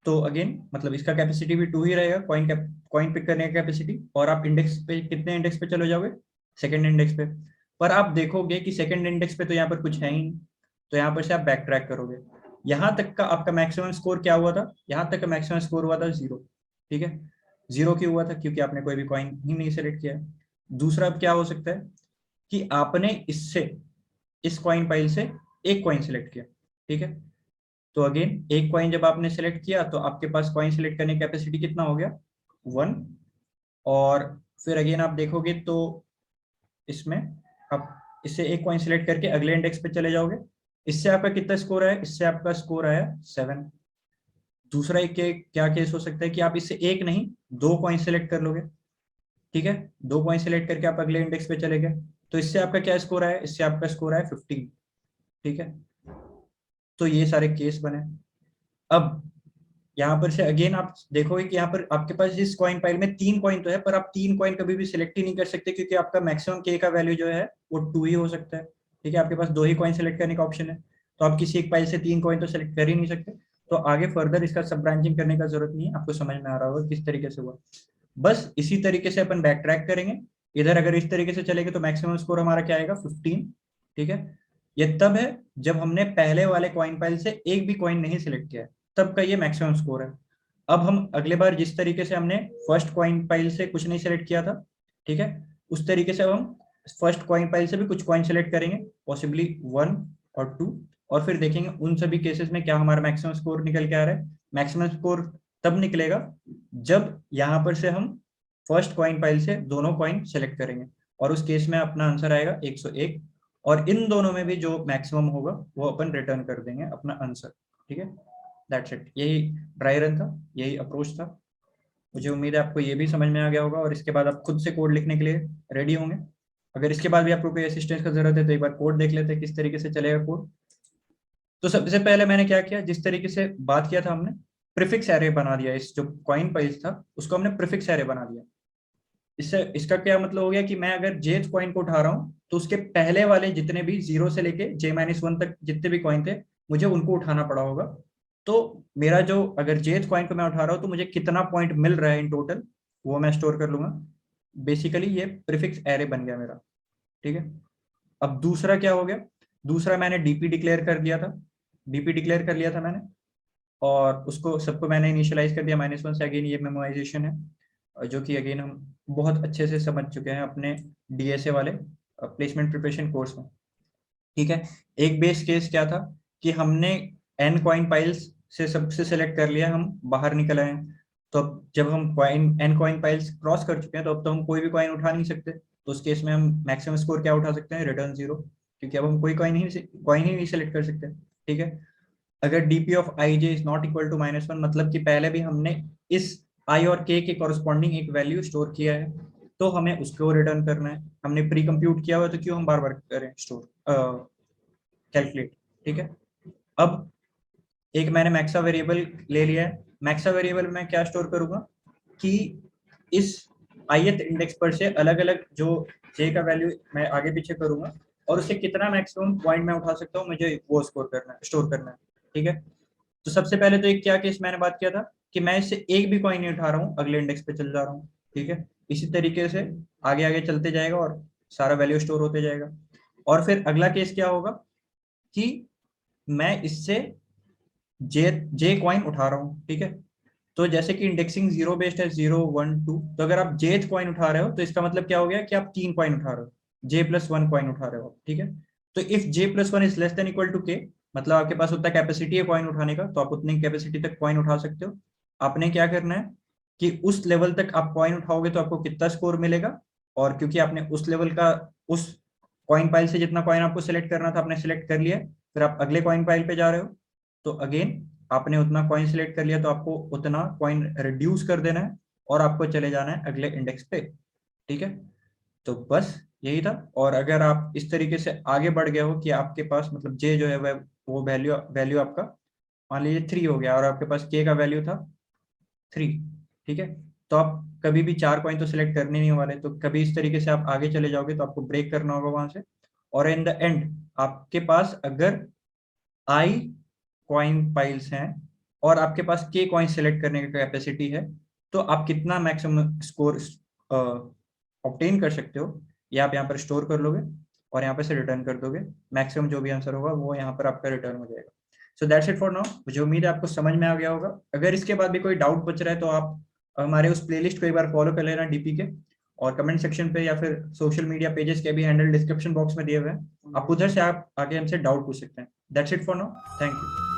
तो अगेन मतलब इसका कैपेसिटी भी 2 ही रहेगा, कॉइन पिक करने का कैपेसिटी। और आप इंडेक्स पे कितने इंडेक्स पे चले जाओगे, सेकंड इंडेक्स पे। पर आप देखोगे कि सेकंड इंडेक्स पे तो यहाँ पर कुछ है ही नहीं, तो यहाँ पर से आप बैक ट्रैक करोगे। यहाँ तक का आपका मैक्सिमम स्कोर क्या हुआ था, यहाँ तक का मैक्सिमम स्कोर हुआ था 0। ठीक है, 0 क्यों हुआ था, क्योंकि आपने कोई भी कॉइन ही नहीं सिलेक्ट किया। दूसरा अब क्या हो सकता है कि आपने इससे, इस कॉइन पाइल से एक कॉइन सिलेक्ट किया, ठीक है। तो अगेन एक कॉइन जब आपने सिलेक्ट किया तो आपके पास कॉइन सिलेक्ट करने की कैपेसिटी कितना हो गया, 1। और फिर अगेन आप देखोगे तो इसमें आप इससे एक कॉइन सिलेक्ट करके अगले इंडेक्स पे चले जाओगे, इससे आपका कितना स्कोर आया, इससे आपका स्कोर आया 7। दूसरा एक क्या केस हो सकता है कि आप इससे एक नहीं 2 कॉइन सिलेक्ट कर लोगे, ठीक है। 2 कॉइन सिलेक्ट करके आप अगले इंडेक्स पे चले गए, तो इससे आपका क्या स्कोर आया, इससे आपका स्कोर आया 15, ठीक है। तो ये सारे केस बने। अब यहाँ पर से अगेन आप देखोगे कि यहाँ पर आपके पास इस कॉइन पाइल में 3 कॉइन तो है, पर आप 3 कॉइन कभी भी सिलेक्ट ही नहीं कर सकते, क्योंकि आपका मैक्सिमम के का वैल्यू जो है वो 2 ही हो सकता है, ठीक है। आपके पास 2 ही कॉइन सिलेक्ट करने का ऑप्शन है, तो आप किसी एक पाइल से 3 कॉइन तो सिलेक्ट कर ही नहीं सकते। तो आगे फर्दर इसका सब ब्रांचिंग करने का जरूरत नहीं है, आपको समझ में आ रहा होगा किस तरीके से हुआ। बस इसी तरीके से अपन बैक ट्रैक करेंगे। इधर अगर इस तरीके से चलेंगे तो मैक्सिमम स्कोर हमारा क्या आएगा, 15, ठीक है। ये तब है जब हमने पहले वाले कॉइन पाइल से एक भी कॉइन नहीं सिलेक्ट किया है, तब का ये मैक्सिमम स्कोर है। अब हम अगले बार जिस तरीके से हमने फर्स्ट कॉइन पाइल से कुछ नहीं सिलेक्ट किया था, ठीक है, उस तरीके से अब हम फर्स्ट कॉइन पाइल से भी कुछ कॉइन सिलेक्ट करेंगे, पॉसिबली 1 और 2, और फिर देखेंगे उन सभी केसेस में क्या हमारा मैक्सिमम स्कोर निकल के आ रहा है। मैक्सिमम स्कोर तब निकलेगा जब यहाँ पर से हम फर्स्ट कॉइन पाइल से दोनों कॉइन सेलेक्ट करेंगे, और उस केस में अपना आंसर आएगा 101, और इन दोनों में भी जो मैक्सिमम होगा वो अपन रिटर्न कर देंगे अपना आंसर, ठीक है। दैट्स इट, यही ड्राई रन था, यही अप्रोच था। मुझे उम्मीद है आपको ये भी समझ में आ गया होगा, और इसके बाद आप खुद से कोड लिखने के लिए रेडी होंगे। अगर इसके बाद भी आपको कोई असिस्टेंस का जरूरत है तो एक बार कोड देख लेते हैं किस तरीके से चलेगा कोड। तो सबसे पहले मैंने क्या किया, जिस तरीके से बात किया था हमने, प्रीफिक्स एरे बना दिया। इस जो कॉइन पाइल्स था उसको हमने प्रीफिक्स एरे बना दिया। इससे इसका क्या मतलब हो गया कि मैं अगर जेथ कॉइन को उठा रहा हूँ तो उसके पहले वाले जितने भी 0 से लेके J-1 तक जितने भी कॉइन थे मुझे उनको उठाना पड़ा होगा। तो मेरा जो अगर जेथ कॉइन को मैं उठा रहा हूँ तो मुझे कितना पॉइंट मिल रहा है इन टोटल, वो मैं स्टोर कर लूंगा। बेसिकली ये प्रीफिक्स एरे बन गया मेरा, ठीक है। अब दूसरा क्या हो गया, दूसरा मैंने डीपी डिक्लेयर कर दिया था, डीपी डिक्लेयर कर लिया था मैंने, और उसको सबको मैंने इनिशियलाइज कर दिया -1 से। अगेन ये मेमोराइजेशन है जो कि अगेन हम बहुत अच्छे से समझ चुके हैं अपने डीएसए वाले प्लेसमेंट प्रिपरेशन कोर्स में, ठीक है। एक बेस केस क्या था कि हमने एन कॉइन पाइल्स से सबसे सेलेक्ट कर लिया, हम बाहर निकल आए। तो अब जब हम coin N coin piles cross कर चुके हैं तो अब तो हम कोई भी कॉइन उठा नहीं सकते। तो उस केस में हम मैक्सिमम स्कोर क्या उठा सकते हैं, रिटर्न 0, क्योंकि अब हम कोई कॉइन ही नहीं सेलेक्ट कर सकते, ठीक है। अगर DP of I J is not equal to -1, मतलब कि पहले भी हमने इस आई और के कॉरस्पॉन्डिंग एक वैल्यू स्टोर किया है, तो हमें उसको रिटर्न करना है। हमने प्री कंप्यूट किया हुआ तो क्यों हम बार बार करें स्टोर कैलकुलेट, ठीक है। अब एक मैंने मैक्सा वेरिएबल ले लिया है। मैक्सा वेरिएबल में क्या स्टोर करूंगा कि इस ith इंडेक्स पर से अलग अलग जो j का वैल्यू मैं आगे पीछे करूंगा, और उससे कितना मैक्सिमम पॉइंट मैं उठा सकता हूँ मुझे वो स्टोर करना है, ठीक है। तो सबसे पहले तो एक क्या केस मैंने बात किया था कि मैं इससे एक भी कॉइन नहीं उठा रहा हूँ, अगले इंडेक्स पे चल जा रहा हूँ, ठीक है। इसी तरीके से आगे आगे चलते जाएगा और सारा वैल्यू स्टोर होते जाएगा। और फिर अगला केस क्या होगा कि मैं इससे जे कॉइन उठा रहा हूँ, ठीक है। तो जैसे कि इंडेक्सिंग 0 बेस्ड है, 0 1 2, तो अगर आप जेथ कॉइन उठा रहे हो तो इसका मतलब क्या हो गया कि आप 3 कॉइन उठा रहे हो, J+1 कॉइन उठा रहे हो, ठीक है। तो if J+1 is less than equal to K, मतलब आपके पास उतना कैपेसिटी है कॉइन उठाने का, तो आप उतनी कैपेसिटी तक कॉइन उठा सकते हो। आपने क्या करना है कि उस लेवल तक आप कॉइन उठाओगे तो आपको कितना स्कोर मिलेगा, और क्योंकि आपने उस लेवल का उस कॉइन पाइल से जितना कॉइन आपको सिलेक्ट करना था आपने सिलेक्ट कर लिया, फिर आप अगले कॉइन पाइल पे जा रहे हो, तो अगेन आपने उतना कॉइन सिलेक्ट कर लिया तो आपको उतना कॉइन रिड्यूस कर देना है और आपको चले जाना है अगले इंडेक्स पे, ठीक है। तो बस यही था। और अगर आप इस तरीके से आगे बढ़ गए हो कि आपके पास मतलब जे जो है वह वो वैल्यू वैल्यू आपका मान लीजिए 3 हो गया और आपके पास के का वैल्यू था 3, ठीक है। तो आप कभी भी 4 कॉइन तो सिलेक्ट करने नहीं वाले, तो कभी इस तरीके से आप आगे चले जाओगे तो आपको ब्रेक करना होगा वहां से। और इन द एंड आपके पास अगर आई कॉइन पाइल्स हैं और आपके पास के कॉइन सेलेक्ट करने की कैपेसिटी है, तो आप कितना मैक्सिमम स्कोर ऑब्टेन कर सकते हो ये आप यहाँ पर स्टोर कर लोगे और यहाँ पे से रिटर्न कर दोगे। मैक्सिमम जो भी आंसर होगा वो यहाँ पर आपका रिटर्न हो जाएगा। So that's it for now. मुझे उम्मीद है आपको समझ में आ गया होगा। अगर इसके बाद भी कोई डाउट बच रहा है तो आप हमारे उस प्लेलिस्ट को एक बार फॉलो कर लेना डीपी के, और कमेंट सेक्शन पे या फिर सोशल मीडिया पेजेस के भी हैंडल डिस्क्रिप्शन बॉक्स में दिए हुए हैं, आप उधर से आप आके हमसे डाउट पूछ सकते हैं। That's it for now, thank you.